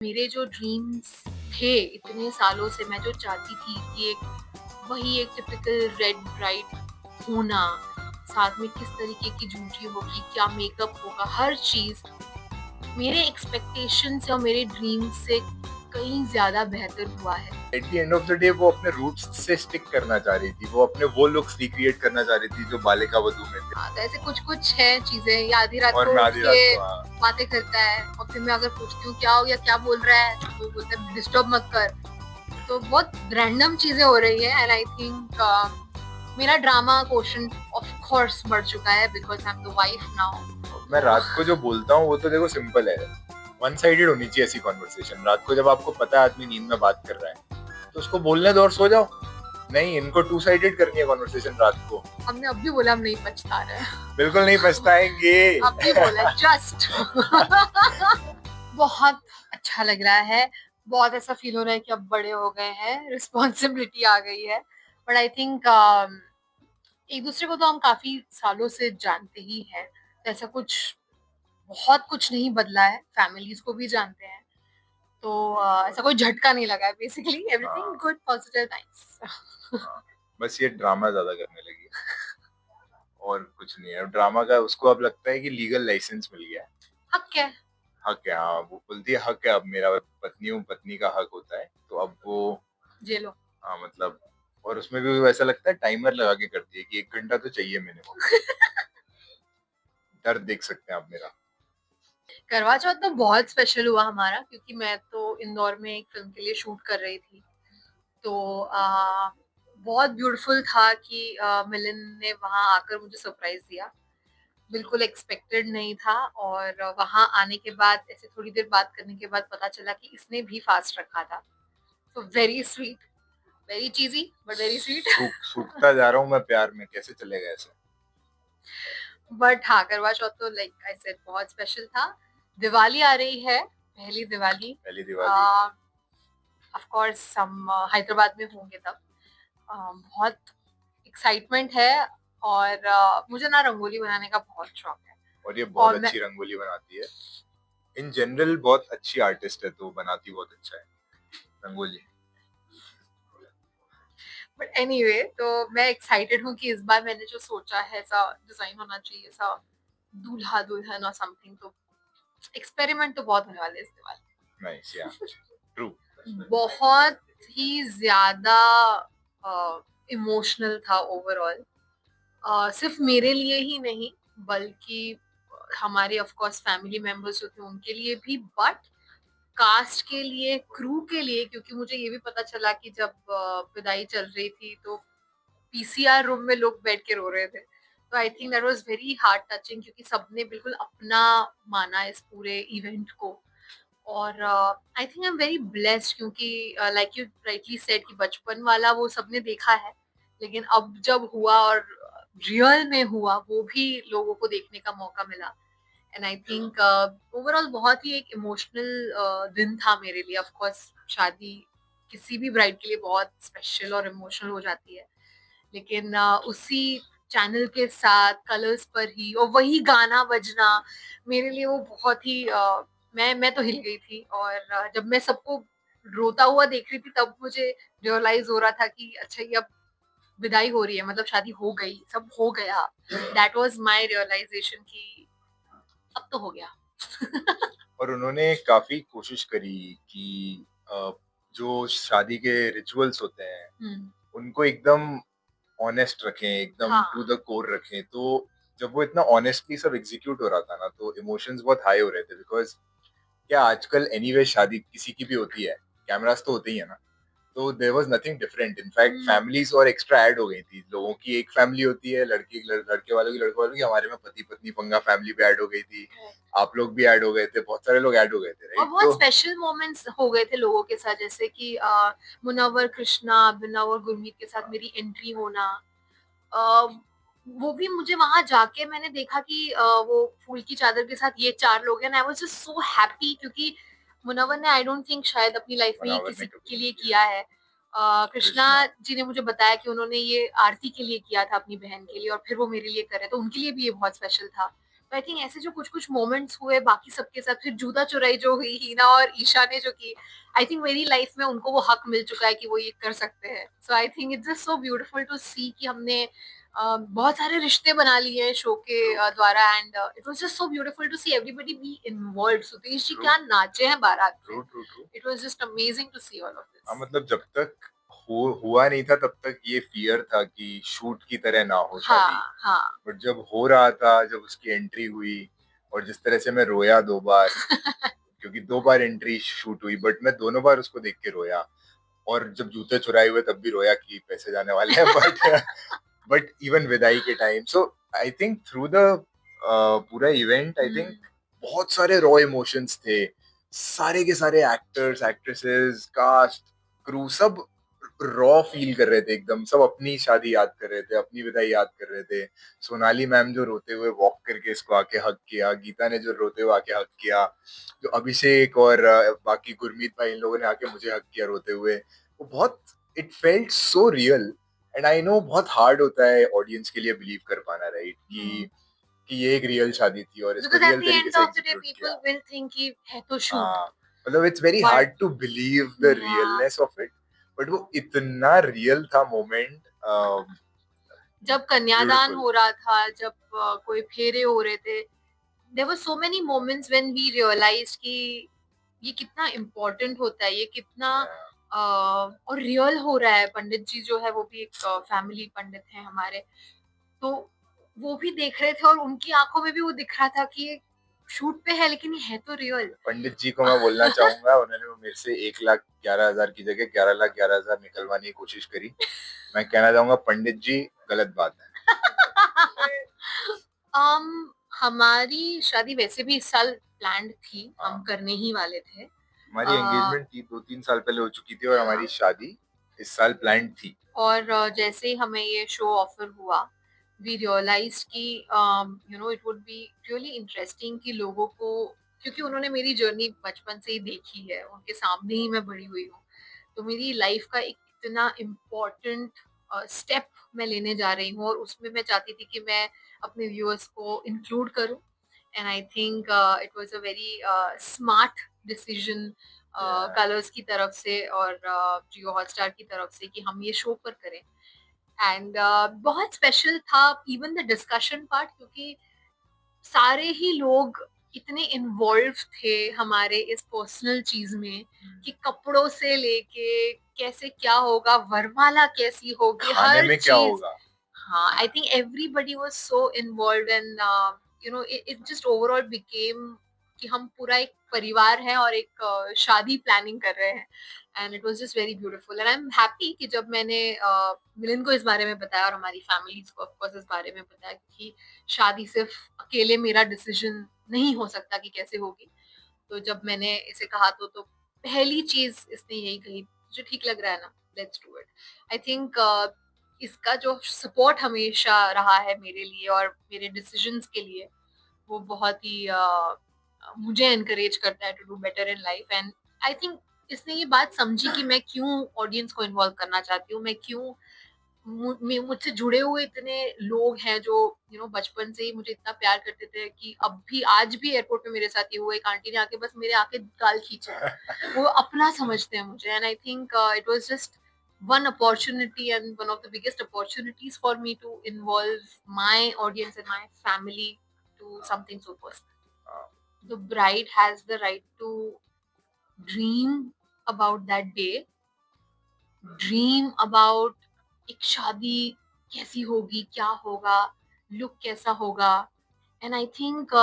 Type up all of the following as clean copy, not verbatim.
मेरे जो ड्रीम्स थे इतने सालों से, मैं जो चाहती थी कि वही एक टिपिकल रेड ब्राइड होना, साथ में किस तरीके की ज्वेलरी होगी, क्या मेकअप होगा, हर चीज मेरे एक्सपेक्टेशन से और मेरे ड्रीम से कहीं ज्यादा बेहतर हुआ है। At the end of the day वो अपने रूट्स से स्टिक करना चाह रही थी, वो अपने वो लुक्स रिक्रिएट करना चाह रही थी जो बालिका वधू में थे। हाँ, तो ऐसे कुछ कुछ है चीजें, ये आधी रात और को मैं उठ आधी के रात को हाँ। बातें करता है और फिर मैं अगर पूछती हूँ क्या हो गया, क्या बोल रहा है, तो वो बोलता है डिस्टर्ब मत कर। तो बहुत रैंडम चीजें हो रही है एंड आई थिंक मेरा ड्रामा क्वेश्चन ऑफ कोर्स बढ़ चुका है because I am the wife now. मैं रात को जो बोलता हूँ वो तो देखो सिंपल है, वन साइडेड होनी चाहिए ऐसी कॉन्वर्सेशन। रात को जब आपको पता है आदमी नींद में बात कर रहा है तो उसको बोलने दो और सो जाओ। नहीं, इनको टू साइडेड करनी है कॉन्वर्सेशन रात को। हमने अब भी बोला हम नहीं पछता रहे, बिल्कुल नहीं पछताएंगे। अब भी बोला जस्ट बहुत अच्छा लग रहा है, बहुत ऐसा फील हो रहा है कि अब बड़े हो गए हैं, रिस्पॉन्सिबिलिटी आ गई है। बट आई थिंक एक दूसरे को तो हम काफी सालों से जानते ही हैं, तो ऐसा कुछ बहुत कुछ नहीं बदला है, फैमिलीज को भी जानते हैं, तो ऐसा कोई झटका नहीं लगा है। Basically everything good, positive, nice. बस ये ड्रामा ज्यादा करने लगी और कुछ नहीं है। ड्रामा का उसको अब लगता है कि लीगल लाइसेंस मिल गया है। हक है। हक है, हाँ, वो बोलती है हक है, अब मेरा पत्नी हूँ, पत्नी का हक होता है, तो अब वो जेलो। हाँ मतलब। और उसमें भी वैसा लगता है टाइमर लगा के करती है कि 1 घंटा तो चाहिए मिनिमम। दर्द देख सकते हैं आप मेरा। करवा चौथ तो बहुत स्पेशल हुआ हमारा, क्योंकि मैं तो इंदौर में एक फिल्म के लिए शूट कर रही थी। तो बहुत ब्यूटीफुल था कि मिलन ने वहां आकर मुझे सरप्राइज दिया, बिल्कुल एक्सपेक्टेड नहीं था। और वहां आने के बाद ऐसे थोड़ी देर बात करने के बाद पता चला कि इसने भी फास्ट रखा था। तो very sweet, very चीजी but very sweet. सूखता जा रहा हूँ मैं प्यार में, कैसे चलेगा ऐसे। बट हाँ, करवा चौथ तो लाइक आई सेड बहुत स्पेशल था। दिवाली आ रही है, पहली दिवाली। पहली दिवाली। ऑफ कोर्स हम हैदराबाद में होंगे तब। बहुत एक्साइटमेंट है। और मुझे ना रंगोली बनाने का बहुत शौक है। और ये बहुत और मैं अच्छी रंगोली बनाती है। इन जनरल बहुत अच्छी आर्टिस्ट है, तो बनाती बहुत अच्छा है रंगोली। बट एनीवे, तो मैं एक्साइटेड हूँ कि इस बार मैंने जो सोचा है ऐसा डिजाइन होना चाहिए, ऐसा दूल्हा दुल्हन और समथिंग। तो एक्सपेरिमेंट तो बहुत होने वाले हैं इस दिवाली। नाइस, या ट्रू। बहुत ही ज्यादा इमोशनल था ओवरऑल, सिर्फ मेरे लिए ही नहीं बल्कि हमारे ऑफ कोर्स फैमिली मेंबर्स जो थे उनके लिए भी, बट कास्ट के लिए, क्रू के लिए, क्योंकि मुझे ये भी पता चला कि जब विदाई चल रही थी तो पीसीआर रूम में लोग बैठ के रो रहे थे। तो I think that was very heart touching, क्योंकि सबने बिल्कुल अपना माना इस पूरे इवेंट को। और आई think I am very blessed, क्योंकि लाइक यू राइटली सेड कि बचपन वाला वो सबने देखा है, लेकिन अब जब हुआ और रियल में हुआ वो भी लोगों को देखने का मौका मिला। एंड आई थिंक ओवरऑल बहुत ही एक इमोशनल दिन था मेरे लिए। ऑफ कोर्स शादी किसी भी ब्राइड के लिए बहुत स्पेशल और इमोशनल हो जाती है, लेकिन उसी चैनल के साथ कलर्स पर ही और वही गाना बजना मेरे लिए वो बहुत ही मैं तो हिल गई थी। और जब मैं सबको रोता हुआ देख रही थी तब मुझे रियलाइज हो रहा था कि अच्छा, ये अब विदाई हो रही है, मतलब शादी हो गई, सब हो गया। दैट वाज माय रियलाइजेशन कि अब तो हो गया। और उन्होंने काफी कोशिश करी कि जो शादी के रिचुअल्स होते हैं उनको एकदम ऑनेस्ट रखें, एकदम हाँ, टू द कोर रखें। तो जब वो इतना ऑनेस्टली सब एग्जीक्यूट हो रहा था ना, तो इमोशंस बहुत हाई हो रहे थे। बिकॉज क्या आजकल एनीवे शादी किसी की भी होती है, कैमरास तो होते ही है ना, तो there was nothing different. In fact families और एक्स्ट्रा ऐड हो गई थी। लोगों की एक फैमिली होती है, लड़के वालों की, लड़के वालों की, हमारे में पति पत्नी पंगा फैमिली भी ऐड हो गई थी। आप लोग भी ऐड हो गए थे, बहुत सारे लोग ऐड हो गए थे, और राइट? बहुत तो स्पेशल मोमेंट्स हो गए थे लोगों के साथ, जैसे कि मुनव्वर कृष्णा, अभिनव और गुरमीत के साथ मेरी एंट्री होना। अ, वो भी मुझे वहां जाके मैंने देखा कि वो फूल की चादर के साथ ये 4 लोग हैं। I was just so happy, क्योंकि मुनव्वर ने आई डोंट थिंक शायद अपनी लाइफ में ये बनावर ने किसी कभी के नहीं लिए किया। किया है। कृष्णा कृष्णा। जी ने मुझे बताया कि उन्होंने ये आरती के लिए किया था, अपनी बहन के लिए, और फिर वो मेरे लिए करे, तो उनके लिए भी ये बहुत स्पेशल था। तो आई थिंक ऐसे जो कुछ कुछ मोमेंट्स हुए बाकी सबके साथ, फिर जूता चुराई जो हुई हिना और ईशा ने जो की, आई थिंक मेरी लाइफ में उनको वो हक मिल चुका है कि वो ये कर सकते हैं. So I think it's just so beautiful to see कि हमने बहुत सारे रिश्ते बना लिए हैं शो के ट्रू द्वारा. And it was just so beautiful to see everybody be involved. Sudesh ji true क्या नाचे हैं बारात में. True true true it was just amazing to see all of हाँ, दिस. मतलब जब तक हुआ नहीं था तब तक ये फियर था कि शूट की तरह ना हो शादी. हाँ हाँ. बट जब हो रहा था, जब उसकी एंट्री हुई, और जिस तरह से मैं रोया 2 बार, क्योंकि 2 बार एंट्री शूट हुई, बट मैं दोनों बार उसको देख के रोया. और जब जूते चुराए हुए तब भी रोया कि पैसे जाने वाले हैं. बट इवन विदाई के time, so I think through the पूरा इवेंट, आई थिंक बहुत सारे रॉ इमोशंस थे. सारे के सारे एक्टर्स, एक्ट्रेसेस, कास्ट, क्रू, सब रॉ फील कर रहे थे एकदम. सब अपनी शादी याद कर रहे थे, अपनी विदाई याद कर रहे थे. सोनाली मैम जो रोते हुए वॉक करके इसको आके हक किया, गीता ने जो रोते हुए आके हक किया, जो अभिषेक और बाकी गुरमीत भाई इन लोगों ने आके मुझे हक किया रोते हुए, वो बहुत, it felt so real. And I know बहुत हार्ड होता है ऑडियंस के लिए बिलीव कर पाना, राइट, कि ये एक रियल शादी थी और इसको Because at रियल the तरीके end से of the day, एग्जीक्यूट किया. people will think कि है तो shoot. हाँ, मतलब it's very But hard to believe the yeah, realness of it. But वो इतना रियल था मोमेंट. जब कन्यादान ब्यूटीफुल. हो रहा था, जब कोई फेरे हो रहे थे, there were so many moments when we realized कि ये कितना इम्पोर्टेंट होता है, ये कितना और रियल हो रहा है. पंडित जी जो है वो भी एक फैमिली पंडित हैं हमारे, तो वो भी देख रहे थे और उनकी आंखों में भी वो दिख रहा था कि ये शूट पे है लेकिन ये है तो रियल. पंडित जी को मैं बोलना चाहूंगा, उन्होंने मेरे से 1,11,000 की जगह 11,11,000 निकलवाने की कोशिश करी. मैं कहना चाहूंगा पंडित जी, गलत बात है. um, हमारी शादी वैसे भी इस साल प्लान्ड थी, हाँ, हम करने ही वाले थे. हमारी एंगेजमेंट थी 2-3 साल पहले हो चुकी थी, और हमारी हाँ. शादी इस साल प्लान्ड थी. और जैसे ही हमें ये शो ऑफर हुआ, वी रियलाइज कि it would be really interesting कि लोगों को, क्योंकि उन्होंने मेरी जर्नी बचपन से ही देखी है, उनके सामने ही मैं बड़ी हुई हूँ, तो मेरी लाइफ का एक इतना इम्पोर्टेंट स्टेप मैं लेने जा रही हूँ और उसमें मैं चाहती थी कि मैं अपने व्यूअर्स को इंक्लूड करूँ. And I think it was a very smart decision colours की तरफ से और जियो हॉटस्टार की तरफ से कि हम ये शो पर करें. एंड बहुत स्पेशल था इवन द डिस्कशन पार्ट, क्योंकि सारे ही लोग इतने इन्वॉल्व थे हमारे इस पर्सनल चीज में कि कपड़ों से लेके कैसे क्या होगा, वरमाला कैसी होगी, खाने हर में क्या चीज. होगा. हाँ, I think everybody was so involved and it just overall became कि हम पूरा एक परिवार है और एक शादी प्लानिंग कर रहे हैं. And it was just very beautiful and I am happy कि जब मैंने मिलिंद को इस बारे में बताया और हमारी फैमिलीज को ऑफ कोर्स इस बारे में बताया कि शादी सिर्फ अकेले मेरा डिसीजन नहीं हो सकता कि कैसे होगी. तो जब मैंने इसे कहा तो पहली चीज इसने यही कही, जो ठीक लग रहा है ना, let's do it. I think इसका जो सपोर्ट हमेशा रहा है मेरे लिए और मेरे डिसीजंस के लिए, वो बहुत ही मुझे एनकरेज करता है to do better in life. And I think इसने ये बात समझी कि मैं क्यों ऑडियंस को इन्वॉल्व करना चाहती हूँ, मैं क्यों, मुझसे जुड़े हुए इतने लोग हैं जो बचपन से ही मुझे इतना प्यार करते थे कि अब भी, आज भी एयरपोर्ट पे मेरे साथ ये हुआ, एक आंटी ने आके बस मेरे आके गाल खींचे हैं. वो अपना समझते हैं मुझे. And I think it was just one opportunity and one of the biggest opportunities for me to involve my audience and my family to something so personal. The bride has the right to dream about that day, dream about एक शादी कैसी होगी, क्या होगा, look कैसा होगा. And I think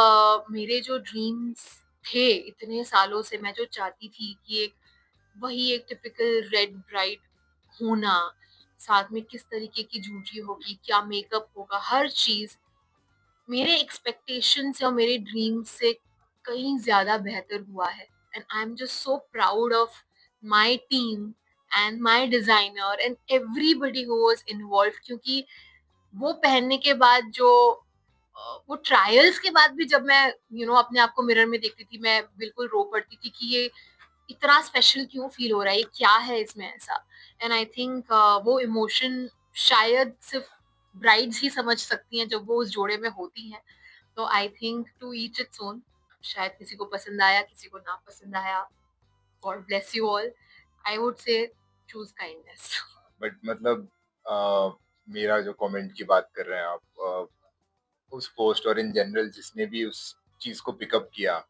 मेरे जो ड्रीम्स थे इतने सालों से, मैं जो चाहती थी कि एक वही एक टिपिकल रेड ब्राइड होना, साथ में किस तरीके की ज्वेलरी होगी, क्या मेकअप होगा, हर चीज मेरे एक्सपेक्टेशन से और मेरे ड्रीम से कहीं ज्यादा बेहतर हुआ है. And I am just so proud of my team and my designer and everybody who was involve, क्योंकि वो पहनने के बाद जो वो ट्रायल्स के बाद भी जब मैं अपने आप को मिरर में देखती थी, मैं बिल्कुल रो पड़ती थी कि ये इतना स्पेशल क्यों फील हो रहा है, ये क्या है इसमें ऐसा. एंड आई थिंक वो इमोशन शायद सिर्फ ब्राइड्स ही समझ सकती हैं जब वो उस जोड़े में होती हैं. तो I think to each its own, शायद किसी को पसंद आया, किसी को ना पसंद आया, God bless you all, I would say choose kindness. But मतलब अ, मेरा जो कमेंट की बात कर रहे हैं आप, उस पोस्ट और इन जनरल जिसने भी उस चीज को पिकअप किया,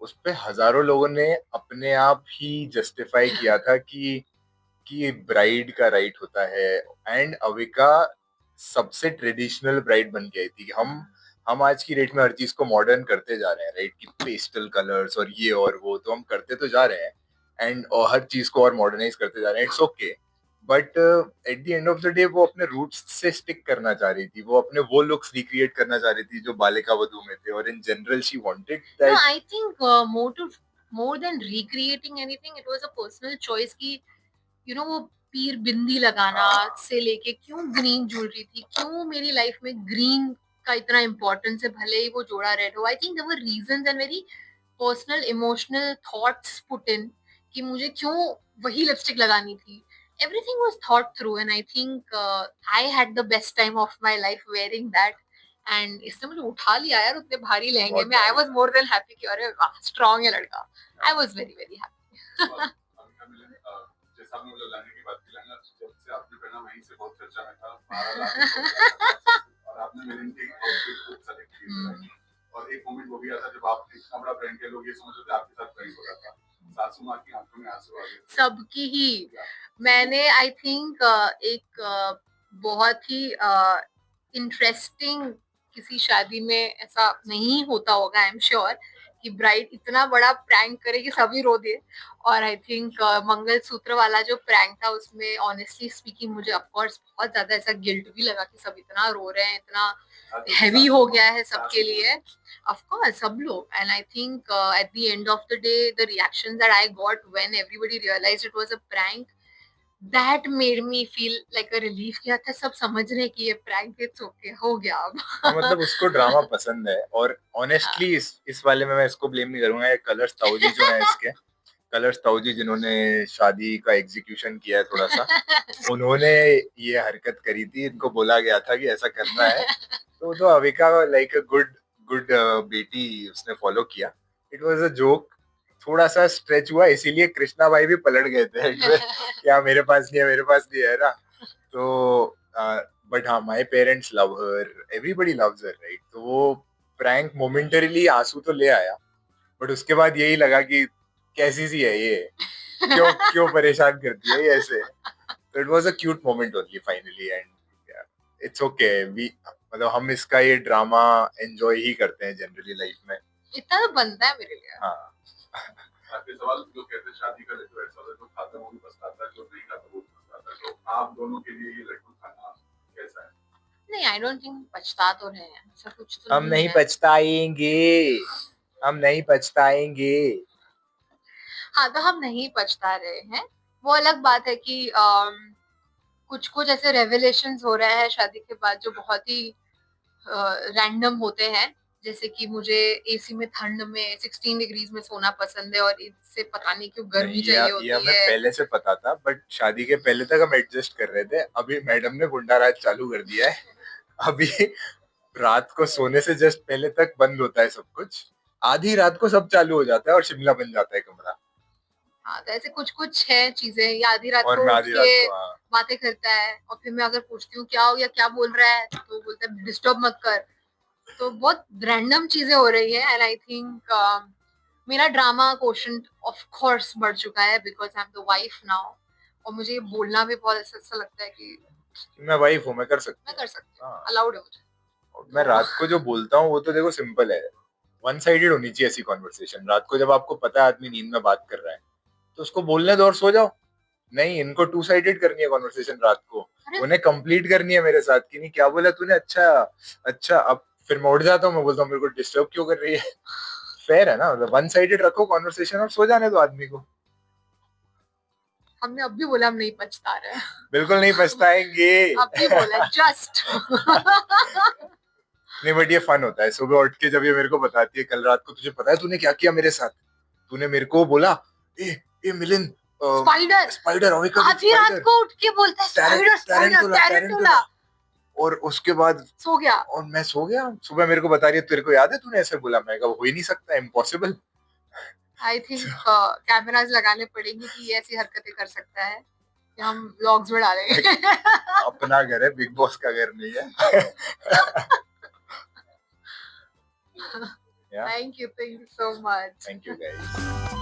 उस पे हजारों लोगों ने अपने आप ही जस्टिफाई किया था कि ब्राइड का राइट होता है। एंड अविका सबसे ट्रेडिशनल ब्राइड बन के आई थी कि हम आज की डेट में हर चीज को मॉडर्न करते जा रहे हैं, राइट, कि पेस्टल कलर्स और ये और वो तो हम करते तो जा रहे हैं, एंड और हर चीज को और मॉडर्नाइज करते जा रहे हैं, it's okay. But at the end of the day वो अपने रूट्स से स्टिक करना चाह रही थी, वो अपने वो लुक्स रिक्रिएट करना चाह रही थी जो बालिका वधू में थे, और in general she wanted No, that. I think more than recreating anything, it was a personal choice कि वो पीर बिंदी लगाना से लेके क्यों ग्रीन ज्वेलरी थी, क्यों मेरी लाइफ में ग्रीन का इतना इम्पोर्टेंस है, भले ही वो जोड़ा रेड हो। I think there were reasons and very personal emotional thoughts put in कि मुझे क्यों वही लिपस्टिक लगानी थी। Everything was thought through and I think I had the best time of my life wearing that. And इसने मुझे उठा लिया यार उतने भारी लहंगे में। I was more than happy कि अरे वाह स्ट्रांग है लड़का। I was very very happy. जैसा आपने मुझे लहंगे की बात की, लहंगा जब से आपने पहना वहीं से बहुत चर्चा में था, 12 लाख और आपने मेरे लिए आउटफिट खूब सेलेक्ट किए। और एक मोमेंट वो भी आया था जब आप इतना बड़ा ब्रांड के लोग ये समझ रहे थे आपके साथ ब्रांड हो रहा था, सासू माँ की आंखों में आंसू आ गए सबकी ही। मैंने आई थिंक एक बहुत ही इंटरेस्टिंग, किसी शादी में ऐसा नहीं होता होगा आई एम श्योर कि ब्राइड इतना बड़ा प्रैंक करे कि सभी रो दे। और आई थिंक मंगल सूत्र वाला जो प्रैंक था उसमें ऑनेस्टली स्पीकिंग मुझे ऑफ कोर्स बहुत ज्यादा ऐसा गिल्ट भी लगा कि सब इतना रो रहे हैं, इतना हैवी हो गया है सबके लिए। Of course, सब लोग, and I think at the end of the day, the reactions that I got when everybody realized it was a prank, that made me feel like a relief कि अच्छा सब समझ रहे हैं कि ये prank it's okay हो गया अब। हाँ, मतलब उसको ड्रामा पसंद है, और ऑनेस्टली इस वाले में मैं इसको ब्लेम नहीं करूंगा। ये कलर्स ताऊजी जो है इसके, कलर्स ताऊजी जिन्होंने शादी का एग्जीक्यूशन किया है थोड़ा सा, उन्होंने ये हरकत करी थी, इनको बोला गया था कि ऐसा करना है, तो Avika like a good good बेटी उसने फॉलो किया। इट वाज अ जोक, थोड़ा सा स्ट्रेच हुआ, इसीलिए कृष्णा भाई भी पलट गए थे क्या मेरे पास नहीं है, मेरे पास नहीं है ना। तो बट हाँ, my parents love her, everybody loves her, right. तो वो प्रैंक मोमेंटरीली आंसू तो ले आया, बट उसके बाद यही लगा कि कैसी सी है ये, क्यों क्यों परेशान करती है ये ऐसे। तो it was a cute moment only finally, and it's okay. We मतलब हम इसका ये ड्रामा एंजॉय ही करते हैं जनरली लाइफ में, इतना तो बनता है मेरे लिए। हाँ। आपके सवाल जो कहते हैं शादी का लड्डू ऐसा होता है, जो खाता है वो भी पछताता है, जो नहीं खाता वो भी पछताता है, तो आप दोनों के लिए ये लड्डू खाना कैसा है? नहीं, आई डोंट थिंक पछता तो रहे हैं, ऐसा कुछ तो हम नहीं नहीं है। पछताएंगे, हम नहीं पछताएंगे। हाँ, तो हम नहीं पछता रहे हैं। वो अलग बात है कि कुछ कुछ ऐसे रेवलेशंस हो रहे हैं शादी के बाद जो बहुत ही रैंडम होते हैं। जैसे कि मुझे एसी में ठंड में 16 डिग्रीज में सोना पसंद है और इससे पता नहीं क्यों गर्मी नहीं, चाहिए ये होती हमें है। पहले से पता था, बट शादी के पहले तक हम एडजस्ट कर रहे थे। अभी मैडम ने गुंडा राज चालू कर दिया है। अभी रात को सोने से जस्ट पहले तक बंद होता है सब कुछ, आधी रात को सब चालू हो जाता है और शिमला बन जाता है कमरा। हाँ, तो ऐसे कुछ कुछ है चीजें। या आधी रात और को मैं उठ आधी के रात को, हाँ। बातें करता है और फिर मैं अगर पूछती हूँ क्या हो गया, क्या बोल रहा है, तो बोलता है डिस्टर्ब मत कर। तो बहुत रैंडम चीजें हो रही है एंड आई थिंक मेरा ड्रामा क्वोशंट ऑफ कोर्स बढ़ चुका है because I am the wife now. और मुझे ये बोलना भी बहुत ऐसा ऐसा लगता है कि मैं वाइफ हूँ, मैं कर सकती मैं हूँ। कर सकती हूँ, हाँ, अलाउड है मुझे। मैं तो रात को जो बोलता हूँ वो तो देखो सिंपल है, वन साइडेड होनी चाहिए ऐसी कॉन्वर्सेशन। रात को जब आपको पता है आदमी नींद में बात कर रहा है, तो उसको बोलने दो और सो जाओ। नहीं, इनको टू साइडेड करनी है कॉन्वर्सेशन रात को, अरे उन्हें कंप्लीट करनी है मेरे साथ कि नहीं क्या बोला तूने, अच्छा अच्छा। अब फिर मैं उठ जाता हूँ, मैं बोलता हूँ मेरे को डिस्टर्ब क्यों कर रही है। फेयर है ना, मतलब वन साइडेड रखो कॉन्वर्सेशन और सो जाने दो आदमी को। हमने अब भी बोला हम नहीं पछता रहे। बिल्कुल नहीं पछताएंगे। अब भी बोला जस्ट। नहीं, बट ये फन होता है सुबह उठ के जब ये मेरे को बताती है, कल रात को तुझे पता है तूने क्या किया मेरे साथ, तूने मेरे को बोला ए ए मिलिंद, स्पाइडर स्पाइडर, आधी रात को उठ के बोलता है स्पाइडर स्पाइडर टैरेंटुला। और उसके बाद सो गया। और मैं सो गया। सुबह मेरे को बता रही है, तेरे को याद है तूने ऐसे बोला? मैं कहा हो ही नहीं सकता, इम्पॉसिबल। आई थिंक कैमरास लगाने पड़ेंगे कि ये ऐसी हरकतें कर सकता है, कि हम व्लॉग्स में डालेंगे। अपना घर है, बिग बॉस का घर नहीं है। या thank you so much. Thank you guys.